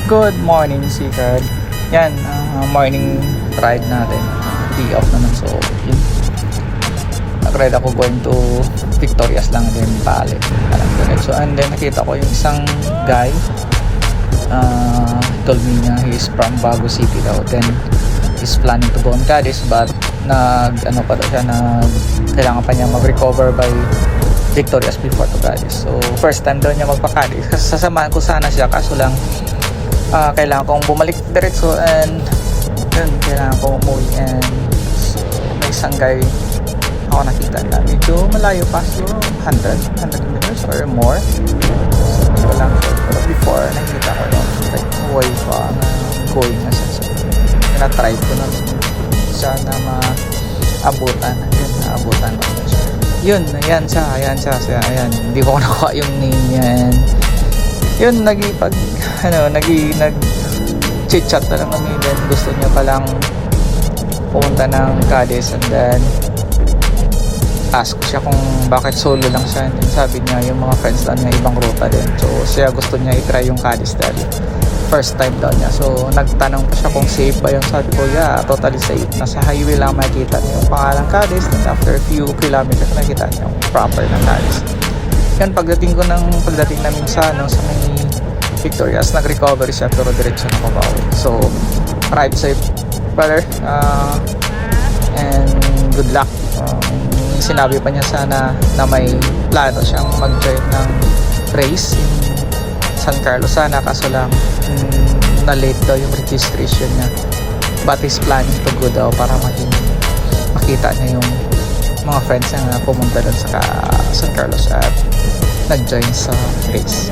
Good morning, Sikad. Yan, morning ride natin. Day off naman. So, yun. Nag-ride ako going to Victorias lang din, Pali. Alam ko rin. So, and then nakita ko yung isang guy. Told me niya he is from Bago City daw. Then, he's planning to go on Cadiz, but kailangan pa niya mag-recover by Victorias before to Cadiz. So, first time daw niya magpa-Cadiz. Kasi sasamahan ko sana siya, kaso lang kailangan kong bumalik diretso and yun, kailangan kong umuwi. And so, may isang guy ako nakita na medyo malayo pa, so 100 meters or more. So, hindi ko lang sure. Pero before, nakita ko yun, like, way pa na going na siya. So, tinatry ko na siya na maabutan. Yun, naabutan ko na siya. Yun, ayan siya. Ayan, hindi ko nakuha yung name niya. And yun, nag-chit-chat na lang kami. Then, gusto niya palang pumunta ng Cadiz. And then, ask ko siya kung bakit solo lang siya. And then, sabi niya, yung mga friends lang niya, ibang ruta din. So, siya gusto niya i-try yung Cadiz dahil first time daw niya. So, nagtanong pa siya kung safe ba yung. Sabi ko, yeah, totally safe. Nasa highway lang makikita niya yung pangalang Cadiz. Then, after a few kilometers, nakikita niya yung proper ng Cadiz. Yan, pagdating namin sa may Victorias, nag-recovery siya pero diretso na kabawi. So, ride safe, brother. And good luck. Sinabi pa niya sana na may plano siyang mag-join ng race in San Carlos sana, kaso lang na-late daw yung registration niya. But he's planning to go daw para makita niya yung mga friends niya na pumunta doon sa San Carlos at nag-join sa race.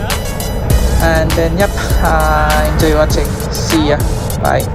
And then, yep, enjoy watching. See ya. Bye.